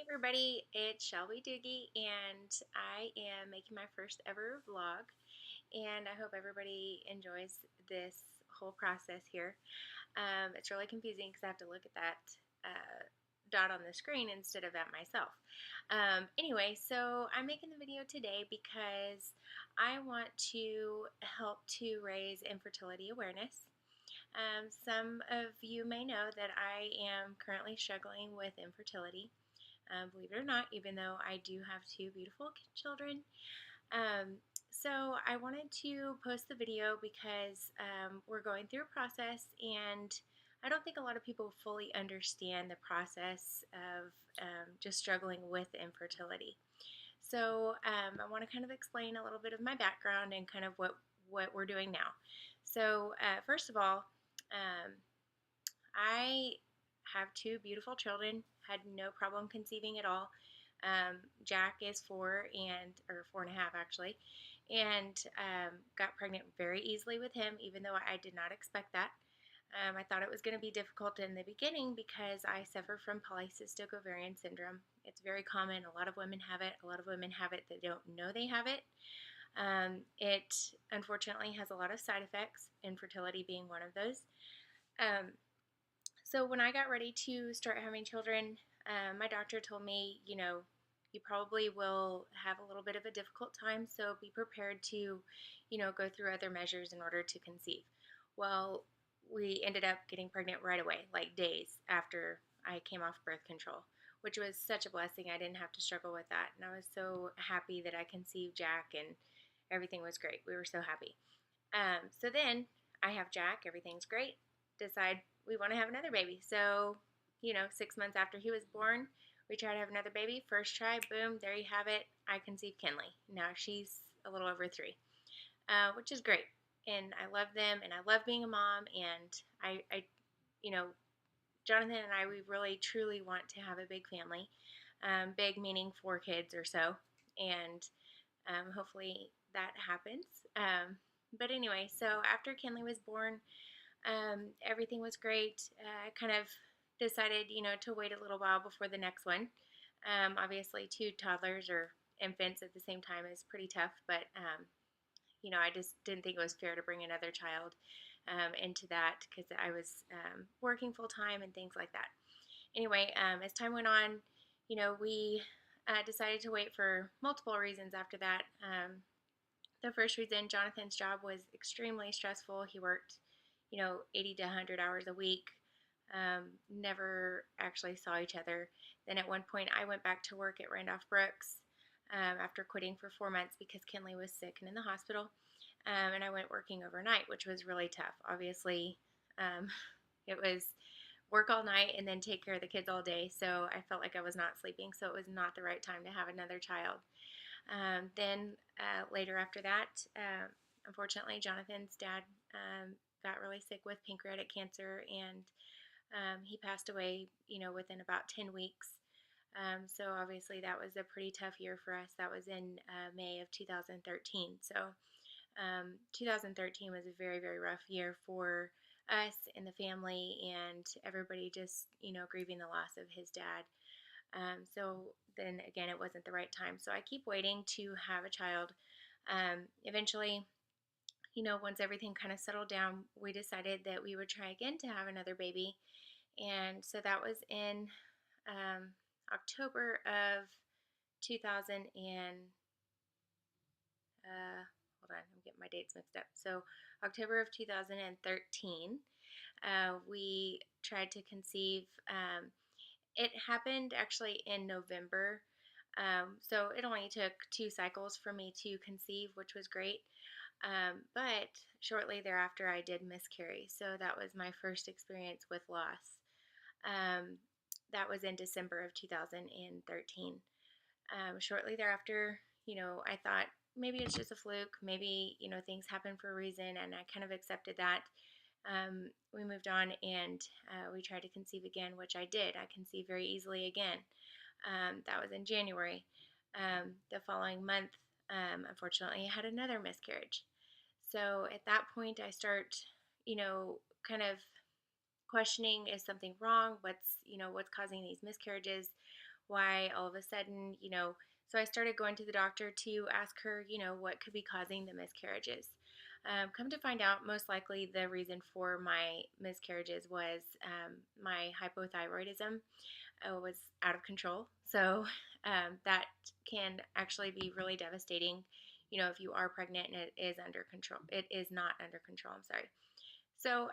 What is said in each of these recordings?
Hey everybody, it's Shelby Dugie, and I am making my first ever vlog, and I hope everybody enjoys this whole process here. It's really confusing because I have to look at that dot on the screen instead of at myself. Anyway, so I'm making the video today because I want to help to raise infertility awareness. Some of you may know that I am currently struggling with infertility. Believe it or not, even though I do have two beautiful children. Um, so I wanted to post the video because we're going through a process, and I don't think a lot of people fully understand the process of just struggling with infertility. So I want to kind of explain a little bit of my background and kind of what we're doing now. So first of all, I have two beautiful children, had no problem conceiving at all. Jack is 4.5 actually, and got pregnant very easily with him, even though I did not expect that. I thought it was going to be difficult in the beginning because I suffer from polycystic ovarian syndrome. It's very common. A lot of women have it. A lot of women have it that don't know they have it. It unfortunately has a lot of side effects, infertility being one of those. So when I got ready to start having children, my doctor told me, you probably will have a little bit of a difficult time, so be prepared to, go through other measures in order to conceive. Well, we ended up getting pregnant right away, like days after I came off birth control, which was such a blessing. I didn't have to struggle with that, and I was so happy that I conceived Jack, and everything was great. We were so happy. So then I have Jack, everything's great. Decide we want to have another baby. So, 6 months after he was born, we tried to have another baby. First try, boom, there you have it. I conceived Kinley. Now she's a little over 3, which is great. And I love them, and I love being a mom. And Jonathan and I, we really truly want to have a big family. Big meaning 4 kids or so. And hopefully that happens. But anyway, so after Kinley was born, everything was great. I kind of decided, to wait a little while before the next one. Obviously, 2 toddlers or infants at the same time is pretty tough, but, I just didn't think it was fair to bring another child into that because I was working full time and things like that. Anyway, as time went on, we decided to wait for multiple reasons after that. The first reason, Jonathan's job was extremely stressful. He worked 80 to 100 hours a week, never actually saw each other. Then at one point, I went back to work at Randolph Brooks after quitting for 4 months because Kinley was sick and in the hospital. And I went working overnight, which was really tough. Obviously, it was work all night and then take care of the kids all day. So I felt like I was not sleeping. So it was not the right time to have another child. Then later after that, unfortunately, Jonathan's dad got really sick with pancreatic cancer, and he passed away, within about 10 weeks. So obviously that was a pretty tough year for us. That was in May of 2013. So 2013 was a very, very rough year for us and the family, and everybody just, grieving the loss of his dad. So then again, it wasn't the right time. So I keep waiting to have a child. Eventually, once everything kind of settled down, we decided that we would try again to have another baby. And so that was in October of 2000 and, hold on, I'm getting my dates mixed up. So October of 2013, we tried to conceive. It happened actually in November. So it only took 2 cycles for me to conceive, which was great. But shortly thereafter, I did miscarry. So that was my first experience with loss. That was in December of 2013. Shortly thereafter, I thought maybe it's just a fluke. Maybe, things happen for a reason. And I kind of accepted that. We moved on, and we tried to conceive again, which I did. I conceived very easily again. That was in January. The following month, unfortunately, I had another miscarriage. So at that point, I start, kind of questioning, is something wrong? What's causing these miscarriages? why all of a sudden, so I started going to the doctor to ask her, what could be causing the miscarriages. Come to find out, most likely the reason for my miscarriages was my hypothyroidism was out of control. So that can actually be really devastating, if you are pregnant and it is under control. It is not under control, I'm sorry. So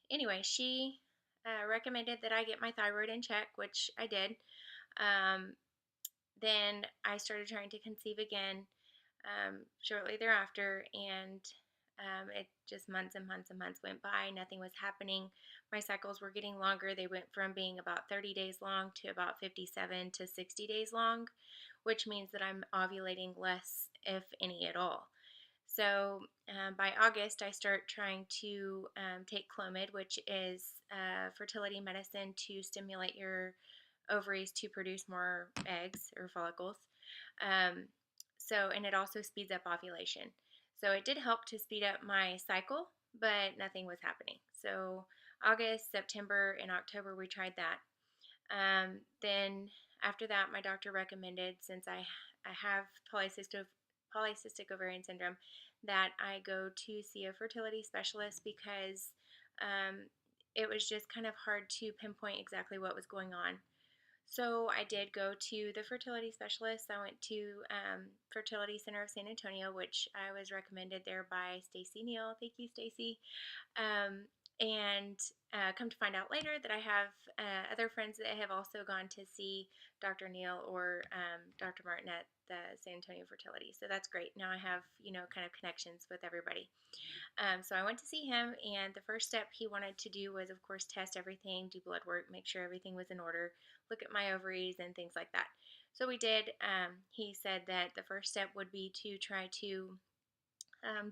anyway, she recommended that I get my thyroid in check, which I did. Um, then I started trying to conceive again shortly thereafter, and it just months and months and months went by. Nothing was happening. My cycles were getting longer. They went from being about 30 days long to about 57 to 60 days long, which means that I'm ovulating less, if any at all. So by August, I start trying to take Clomid, which is fertility medicine to stimulate your ovaries to produce more eggs or follicles. Um, and it also speeds up ovulation. So it did help to speed up my cycle, but nothing was happening. So August, September, and October, we tried that. Then after that, my doctor recommended, since I have polycystic ovarian syndrome, that I go to see a fertility specialist because it was just kind of hard to pinpoint exactly what was going on. So I did go to the fertility specialist. I went to Fertility Center of San Antonio, which I was recommended there by Stacy Neal. Thank you, Stacy. Um, and come to find out later that I have other friends that have also gone to see Dr. Neal or Dr. Martin at the San Antonio Fertility. So that's great. Now I have, kind of connections with everybody. So I went to see him, and the first step he wanted to do was, of course, test everything, do blood work, make sure everything was in order, look at my ovaries and things like that. So we did. He said that the first step would be to try to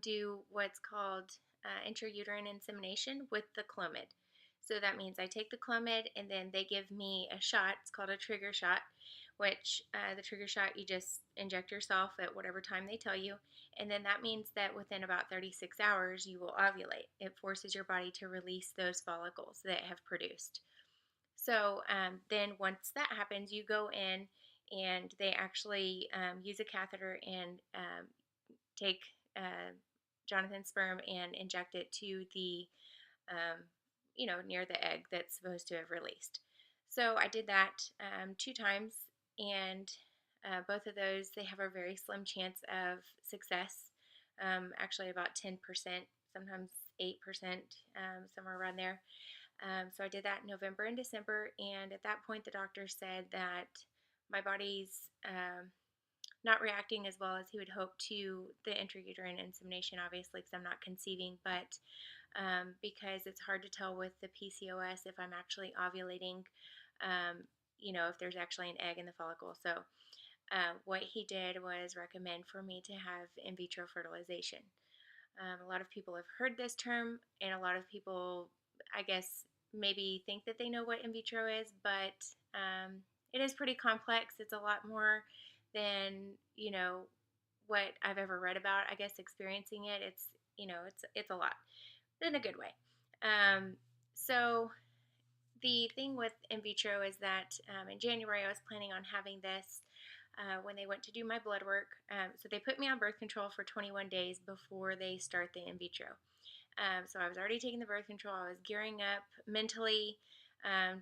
do what's called intrauterine insemination with the Clomid. So that means I take the Clomid, and then they give me a shot. It's called a trigger shot, which the trigger shot, you just inject yourself at whatever time they tell you. And then that means that within about 36 hours, you will ovulate. It forces your body to release those follicles that have produced. So then once that happens, you go in and they actually use a catheter and take Jonathan's sperm and inject it to the, near the egg that's supposed to have released. So I did that 2 times, and both of those, they have a very slim chance of success. Actually, about 10%, sometimes 8%, somewhere around there. So I did that in November and December, and at that point, the doctor said that my body's not reacting as well as he would hope to the intrauterine insemination, obviously, because I'm not conceiving, but because it's hard to tell with the PCOS if I'm actually ovulating, if there's actually an egg in the follicle. So what he did was recommend for me to have in vitro fertilization. A lot of people have heard this term, and a lot of people, I guess, maybe think that they know what in vitro is, but it is pretty complex. It's a lot more than what I've ever read about. I guess experiencing it, it's a lot in a good way. So the thing with in vitro is that in January I was planning on having this. When they went to do my blood work, so they put me on birth control for 21 days before they start the in vitro. So I was already taking the birth control. I was gearing up mentally.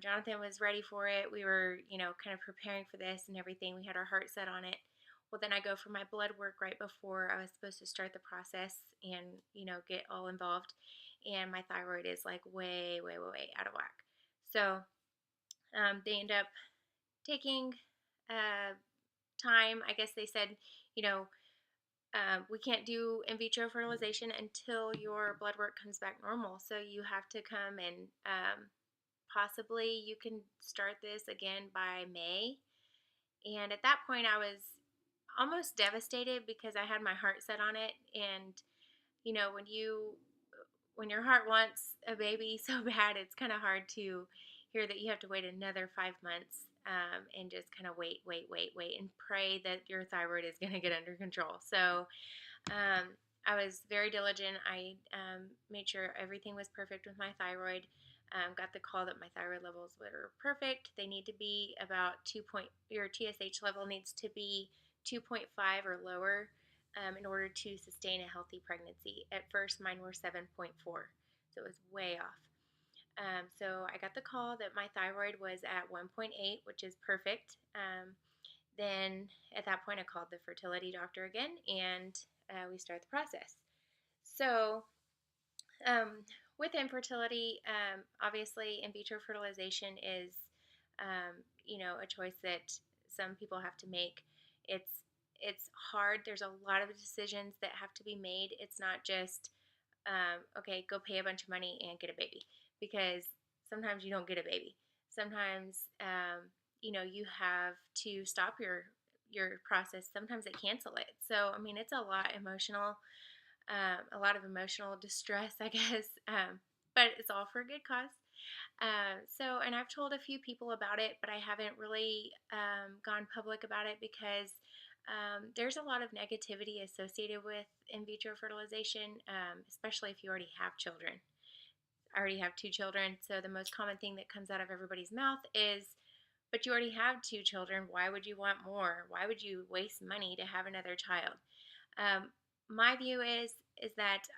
Jonathan was ready for it. We were, kind of preparing for this and everything. We had our heart set on it. Well, then I go for my blood work right before I was supposed to start the process and, get all involved. And my thyroid is like way, way, way, way out of whack. So they end up taking time. I guess they said, we can't do in vitro fertilization until your blood work comes back normal. So you have to come and possibly you can start this again by May. And at that point, I was almost devastated because I had my heart set on it. And, when your heart wants a baby so bad, it's kind of hard to hear that you have to wait another 5 months and just kind of wait, and pray that your thyroid is going to get under control. So I was very diligent. I made sure everything was perfect with my thyroid. got the call that my thyroid levels were perfect. They need to be about your TSH level needs to be 2.5 or lower in order to sustain a healthy pregnancy. At first, mine were 7.4, so it was way off. So I got the call that my thyroid was at 1.8, which is perfect. Then at that point, I called the fertility doctor again, and we start the process. So um, with infertility, obviously, in vitro fertilization is, a choice that some people have to make. It's hard. There's a lot of decisions that have to be made. It's not just okay, go pay a bunch of money and get a baby, because sometimes you don't get a baby. Sometimes you have to stop your process. Sometimes they cancel it. So I mean, it's a lot of emotional distress, I guess. But it's all for a good cause. And I've told a few people about it, but I haven't really gone public about it because there's a lot of negativity associated with in vitro fertilization, especially if you already have children. I already have 2 children, so the most common thing that comes out of everybody's mouth is, but you already have 2 children. Why would you want more? Why would you waste money to have another child? My view is that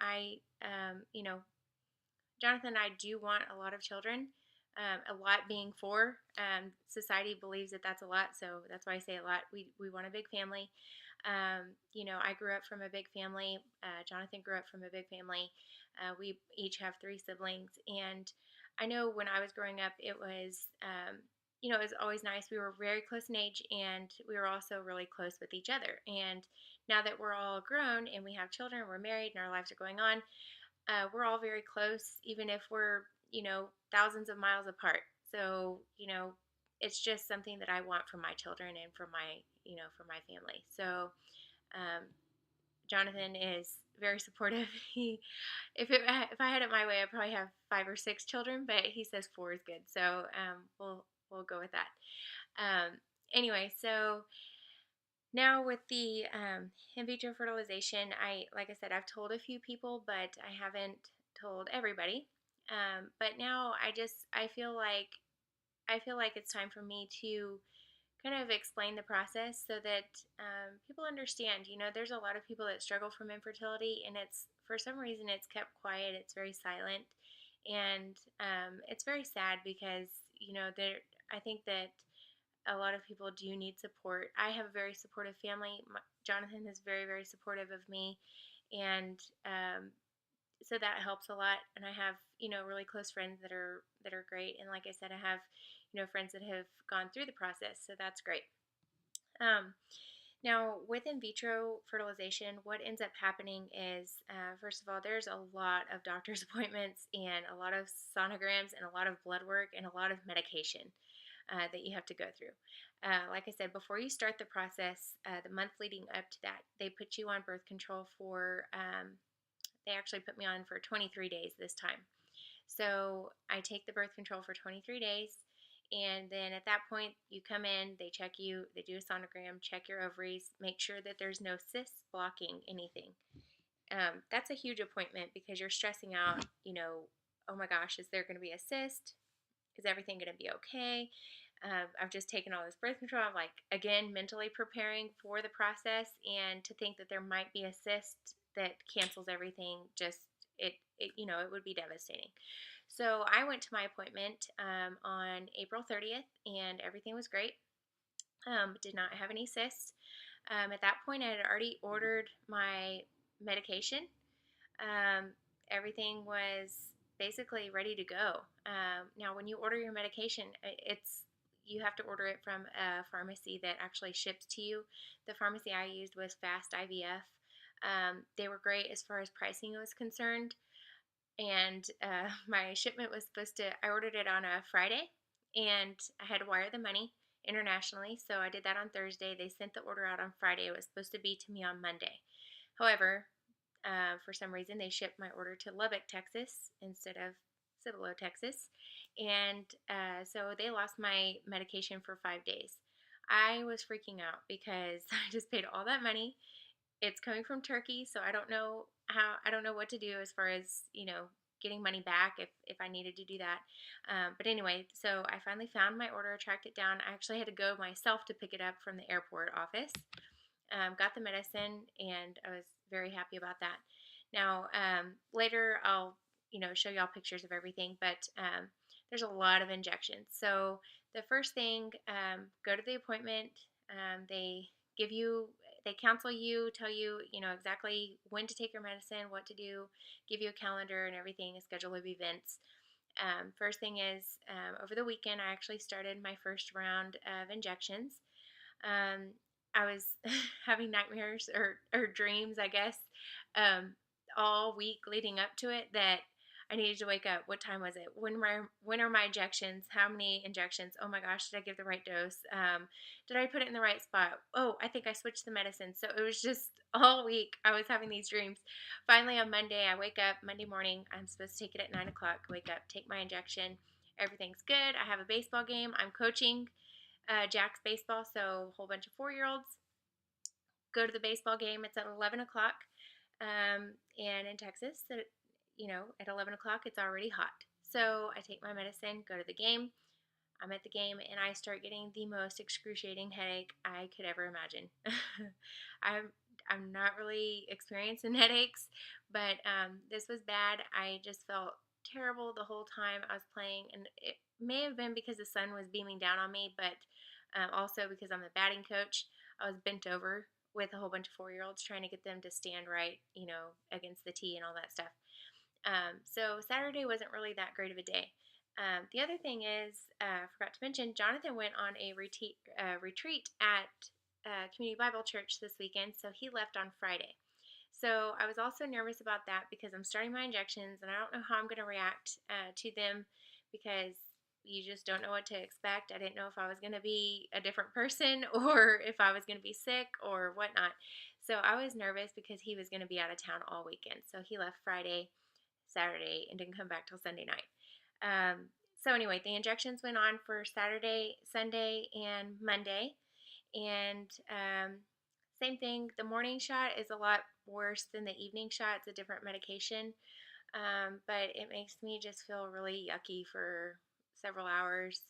Jonathan and I do want a lot of children. A lot being 4. Society believes that that's a lot, so that's why I say a lot. We want a big family. I grew up from a big family. Jonathan grew up from a big family. We each have 3 siblings, and I know when I was growing up, it was always nice. We were very close in age, and we were also really close with each other. And now that we're all grown and we have children, we're married, and our lives are going on, we're all very close, even if we're, thousands of miles apart. So, it's just something that I want for my children and for my family. So, Jonathan is very supportive. If I had it my way, I'd probably have 5 or 6 children, but he says 4 is good. So, we'll go with that. Anyway, so now with the in vitro fertilization, like I said, I've told a few people, but I haven't told everybody. But now I feel like it's time for me to kind of explain the process so that people understand. There's a lot of people that struggle from infertility, and it's for some reason it's kept quiet. It's very silent, and it's very sad because I think that a lot of people do need support. I have a very supportive family. Jonathan is very, very supportive of me, and so that helps a lot. And I have really close friends that are great. And like I said, I have friends that have gone through the process, so that's great. Now, with in vitro fertilization, what ends up happening is, first of all, there's a lot of doctor's appointments and a lot of sonograms and a lot of blood work and a lot of medication that you have to go through. Like I said, before you start the process, the month leading up to that, they put you on birth control they actually put me on for 23 days this time. So I take the birth control for 23 days. And then at that point, you come in, they check you, they do a sonogram, check your ovaries, make sure that there's no cysts blocking anything. That's a huge appointment because you're stressing out, oh my gosh, is there going to be a cyst? Is everything going to be okay? I've just taken all this birth control. I'm like, again, mentally preparing for the process, and to think that there might be a cyst that cancels everything, it would be devastating. So I went to my appointment on April 30th, and everything was great. Did not have any cysts. At that point, I had already ordered my medication. Everything was basically ready to go. Now, when you order your medication, you have to order it from a pharmacy that actually ships to you. The pharmacy I used was Fast IVF. They were great as far as pricing was concerned. And my shipment was I ordered it on a Friday, and I had to wire the money internationally. So I did that on Thursday. They sent the order out on Friday. It was supposed to be to me on Monday. However, for some reason, they shipped my order to Lubbock, Texas, instead of Cibolo, Texas. And so they lost my medication for 5 days. I was freaking out because I just paid all that money. It's coming from Turkey, so I don't know what to do as far as, getting money back if I needed to do that. But anyway, so I finally found my order, tracked it down. I actually had to go myself to pick it up from the airport office. Got the medicine, and I was very happy about that. Now, later I'll show y'all pictures of everything, but there's a lot of injections. So the first thing, go to the appointment. They give you, they counsel you, tell you, exactly when to take your medicine, what to do, give you a calendar and everything, a schedule of events. First thing is, over the weekend, I actually started my first round of injections. Um, I was having nightmares or dreams, I guess, um, all week leading up to it that I needed to wake up. What time was it? When are my injections? How many injections? Oh my gosh, did I give the right dose? Did I put it in the right spot? Oh, I think I switched the medicine. So it was just all week I was having these dreams. Finally, on Monday, I wake up. Monday morning, I'm supposed to take it at 9 o'clock. Wake up, take my injection. Everything's good. I have a baseball game. I'm coaching Jack's baseball, so a whole bunch of 4-year-olds go to the baseball game. It's at 11 o'clock, and in Texas, at 11 o'clock, it's already hot. So I take my medicine, go to the game. I'm at the game, and I start getting the most excruciating headache I could ever imagine. I'm not really experiencing headaches, but this was bad. I just felt terrible the whole time I was playing, and it may have been because the sun was beaming down on me, but also because I'm the batting coach. I was bent over with a whole bunch of 4-year-olds trying to get them to stand right, against the tee and all that stuff. So Saturday wasn't really that great of a day. The other thing is, I forgot to mention, Jonathan went on a retreat at Community Bible Church this weekend, so he left on Friday. So I was also nervous about that because I'm starting my injections, and I don't know how I'm going to react to them because you just don't know what to expect. I didn't know if I was going to be a different person or if I was going to be sick or whatnot. So I was nervous because he was going to be out of town all weekend. So he left Friday, Saturday, and didn't come back till Sunday night. So anyway, the injections went on for Saturday, Sunday, and Monday. And same thing, the morning shot is a lot worse than the evening shot. It's a different medication. But it makes me just feel really yucky for several hours,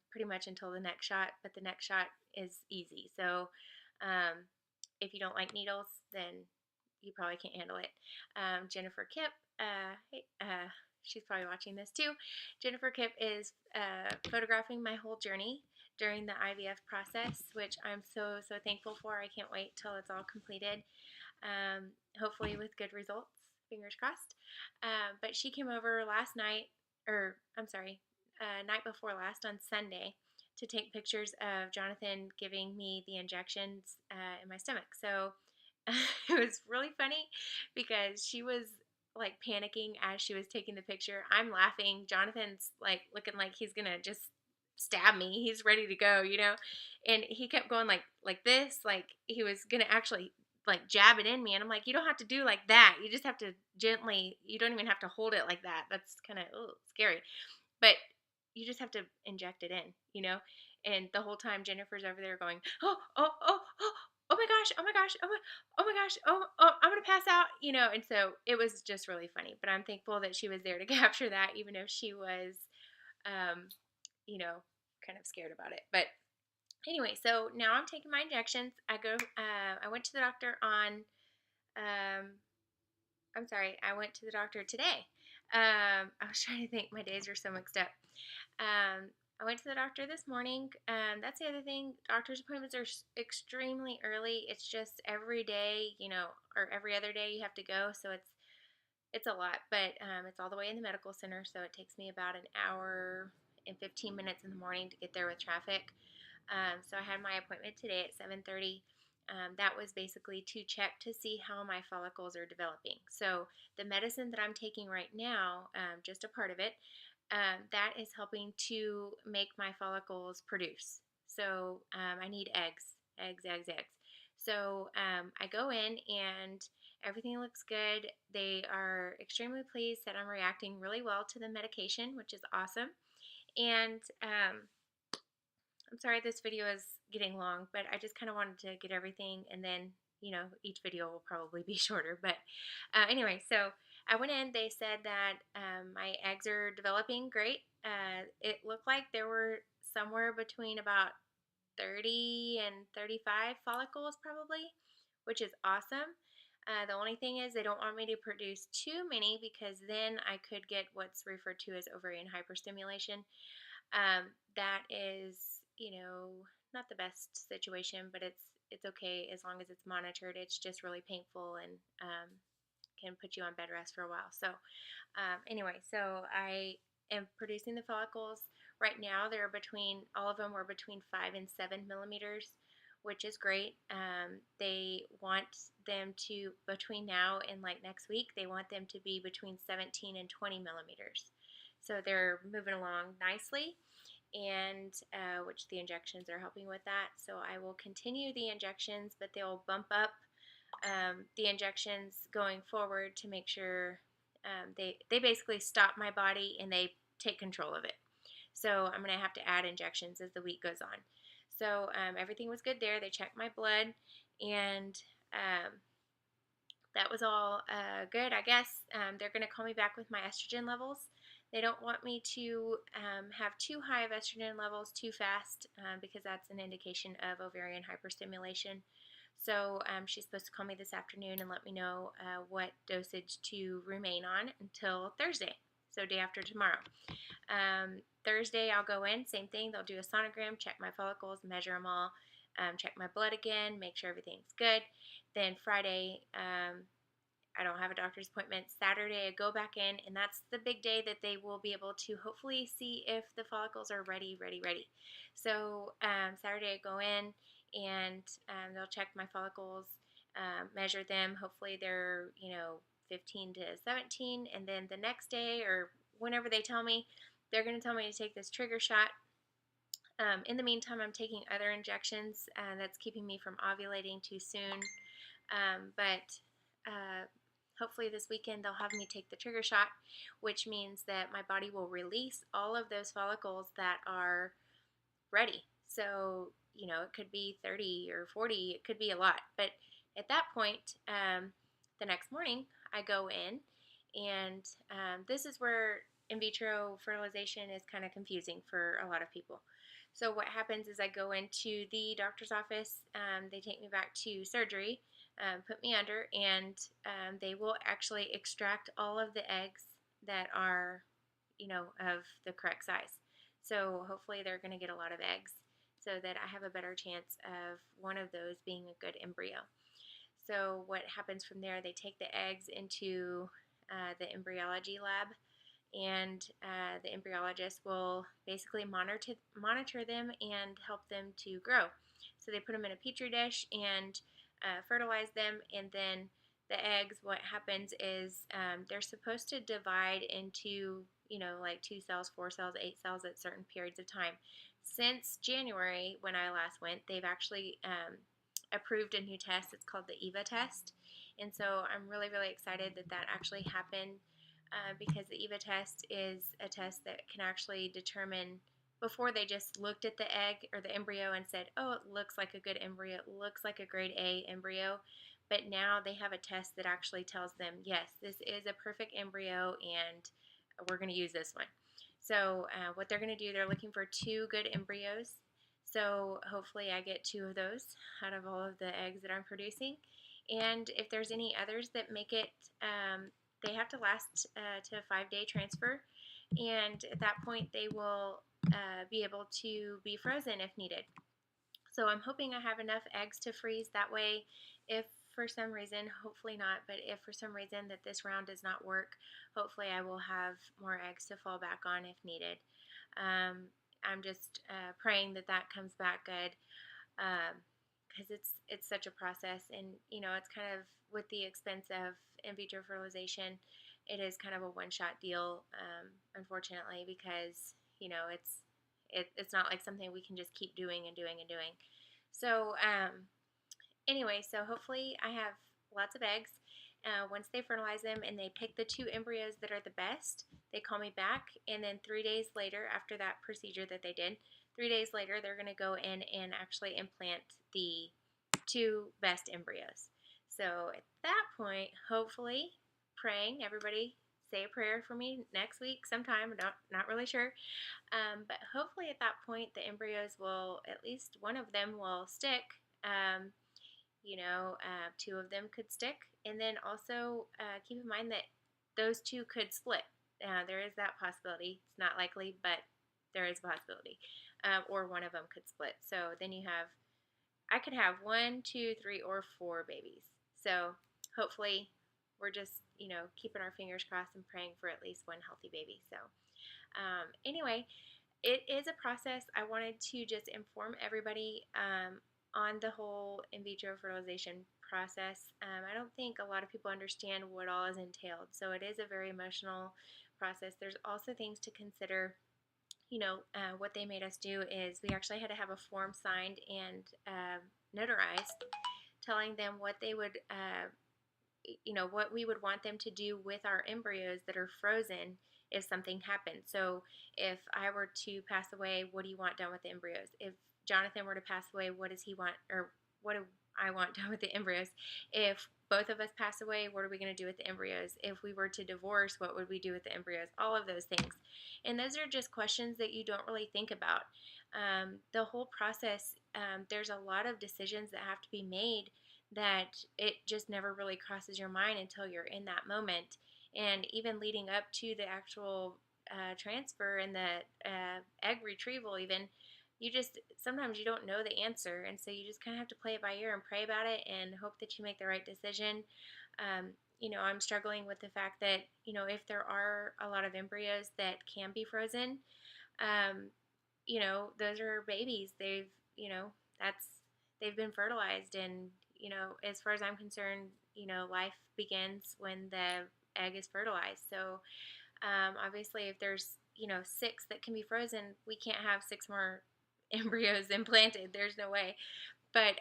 pretty much until the next shot. But the next shot is easy. So if you don't like needles, then you probably can't handle it. Jennifer Kipp, hey, she's probably watching this too. Jennifer Kipp is photographing my whole journey during the IVF process, which I'm so thankful for. I can't wait till it's all completed, hopefully with good results, fingers crossed. But she came over last night, night before last on Sunday, to take pictures of Jonathan giving me the injections in my stomach. So it was really funny because she was like panicking as she was taking the picture. I'm laughing. Jonathan's like looking like he's gonna just stab me. He's ready to go, and he kept going like this, like he was gonna actually like jab it in me. And I'm like, you don't have to do like that. You just have to gently. You don't even have to hold it like that. That's kind of scary, but you just have to inject it in. And the whole time Jennifer's over there going, oh, oh, oh, oh, oh my gosh, oh my gosh, oh my gosh, oh, I'm going to pass out, and so it was just really funny. But I'm thankful that she was there to capture that, even if she was, kind of scared about it. But anyway, so now I'm taking my injections. I went to the doctor I went to the doctor today. I was trying to think, my days are so mixed up. I went to the doctor this morning. That's the other thing. Doctor's appointments are extremely early. It's just every day, or every other day you have to go. So it's a lot, but it's all the way in the medical center. So it takes me about an hour and 15 minutes in the morning to get there with traffic. So I had my appointment today at 7:30. That was basically to check to see how my follicles are developing. So the medicine that I'm taking right now, just a part of it, that is helping to make my follicles produce. So I need eggs. So I go in and everything looks good. They are extremely pleased that I'm reacting really well to the medication, which is awesome. And I'm sorry this video is getting long, but I just kind of wanted to get everything, and then, each video will probably be shorter. But anyway, so I went in, they said that my eggs are developing great. It looked like there were somewhere between about 30 and 35 follicles probably, which is awesome. The only thing is they don't want me to produce too many because then I could get what's referred to as ovarian hyperstimulation. That is, not the best situation, but it's okay as long as it's monitored. It's just really painful and can put you on bed rest for a while. So anyway, so I am producing the follicles. Right now, all of them were between 5 and 7 millimeters, which is great. They want them to, between now and like next week, they want them to be between 17 and 20 millimeters. So they're moving along nicely, and which the injections are helping with that. So I will continue the injections, but they'll bump up the injections going forward to make sure they basically stop my body and they take control of it. So I'm going to have to add injections as the week goes on. So everything was good there. They checked my blood, and that was all good, I guess. They're going to call me back with my estrogen levels. They don't want me to have too high of estrogen levels too fast because that's an indication of ovarian hyperstimulation. So she's supposed to call me this afternoon and let me know what dosage to remain on until Thursday, so day after tomorrow. Thursday I'll go in, same thing. They'll do a sonogram, check my follicles, measure them all, check my blood again, make sure everything's good. Then Friday, I don't have a doctor's appointment. Saturday I go back in, and that's the big day that they will be able to hopefully see if the follicles are ready. So Saturday I go in, and they'll check my follicles, measure them. Hopefully they're 15 to 17, and then the next day or whenever they tell me, they're going to tell me to take this trigger shot. In the meantime, I'm taking other injections that's keeping me from ovulating too soon. But hopefully this weekend they'll have me take the trigger shot, which means that my body will release all of those follicles that are ready. So, it could be 30 or 40, it could be a lot. But at that point, the next morning, I go in, and this is where in vitro fertilization is kind of confusing for a lot of people. So what happens is I go into the doctor's office, they take me back to surgery, put me under, and they will actually extract all of the eggs that are, of the correct size. So hopefully they're going to get a lot of eggs so that I have a better chance of one of those being a good embryo. So what happens from there, they take the eggs into the embryology lab, and the embryologist will basically monitor them and help them to grow. So they put them in a petri dish and fertilize them, and then the eggs, what happens is they're supposed to divide into, like 2 cells, 4 cells, 8 cells at certain periods of time. Since January, when I last went, they've actually approved a new test. It's called the EVA test. And so I'm really, really excited that that actually happened because the EVA test is a test that can actually determine, before they just looked at the egg or the embryo and said, oh, it looks like a good embryo, it looks like a grade A embryo. But now they have a test that actually tells them, yes, this is a perfect embryo and we're going to use this one. So what they're going to do, they're looking for 2 good embryos. So hopefully I get 2 of those out of all of the eggs that I'm producing. And if there's any others that make it, they have to last to a 5-day transfer. And at that point, they will be able to be frozen if needed. So I'm hoping I have enough eggs to freeze. That way, if for some reason, hopefully not, but if for some reason that this round does not work, hopefully I will have more eggs to fall back on if needed. I'm just praying that that comes back good because it's such a process, and it's kind of with the expense of in vitro fertilization, it is kind of a one-shot deal, unfortunately, because it's not like something we can just keep doing and doing and doing. So anyway, so hopefully I have lots of eggs. Once they fertilize them and they pick the 2 embryos that are the best, they call me back, and then 3 days later, after that procedure that they did, 3 days later, they're going to go in and actually implant the 2 best embryos. So at that point, hopefully, praying. Everybody say a prayer for me next week sometime. Not really sure. But hopefully at that point the embryos will, at least one of them will stick. Um, two of them could stick. And then also keep in mind that those two could split. There is that possibility. It's not likely, but there is a possibility. Or one of them could split. So then I could have 1, 2, 3, or 4 babies. So hopefully we're just, keeping our fingers crossed and praying for at least one healthy baby. So anyway, it is a process. I wanted to just inform everybody on the whole in vitro fertilization process. I don't think a lot of people understand what all is entailed. So it is a very emotional process. There's also things to consider. What they made us do is we actually had to have a form signed and notarized telling them what they would, what we would want them to do with our embryos that are frozen if something happened. So if I were to pass away, what do you want done with the embryos? If Jonathan were to pass away, what does he want, or what do I want done with the embryos? If both of us pass away, what are we going to do with the embryos? If we were to divorce, what would we do with the embryos? All of those things. And those are just questions that you don't really think about. The whole process, there's a lot of decisions that have to be made that it just never really crosses your mind until you're in that moment. And even leading up to the actual transfer and the egg retrieval, even, sometimes you don't know the answer, and so you just kind of have to play it by ear and pray about it and hope that you make the right decision. I'm struggling with the fact that, if there are a lot of embryos that can be frozen, those are babies. They've been fertilized, and, as far as I'm concerned, life begins when the egg is fertilized. So, obviously, if there's, 6 that can be frozen, we can't have 6 more embryos implanted. There's no way. But,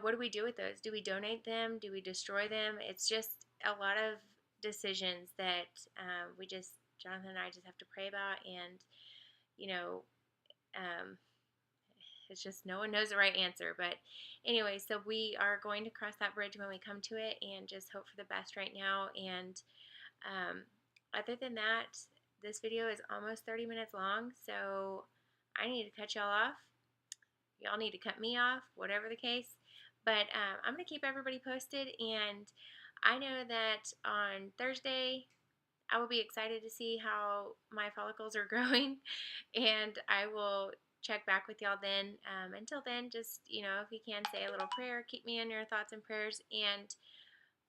what do we do with those? Do we donate them? Do we destroy them? It's just a lot of decisions that Jonathan and I just have to pray about. And, um, it's just no one knows the right answer. But anyway, so we are going to cross that bridge when we come to it and just hope for the best right now. And other than that, this video is almost 30 minutes long, so I need to cut y'all off. Y'all need to cut me off, whatever the case. But I'm going to keep everybody posted, and I know that on Thursday I will be excited to see how my follicles are growing, and I will check back with y'all then. Until then, just, if you can, say a little prayer. Keep me in your thoughts and prayers. And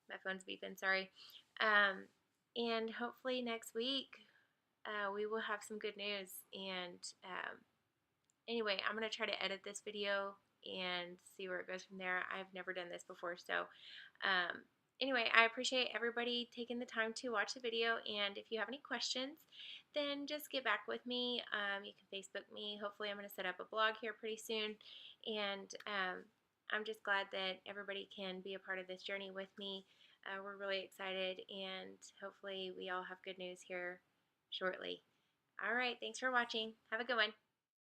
my phone's beeping, sorry. And hopefully next week we will have some good news. And anyway, I'm going to try to edit this video and see where it goes from there. I've never done this before. So anyway, I appreciate everybody taking the time to watch the video. And if you have any questions, then just get back with me. You can Facebook me. Hopefully I'm going to set up a blog here pretty soon. And I'm just glad that everybody can be a part of this journey with me. We're really excited, and hopefully we all have good news here shortly. All right, thanks for watching. Have a good one.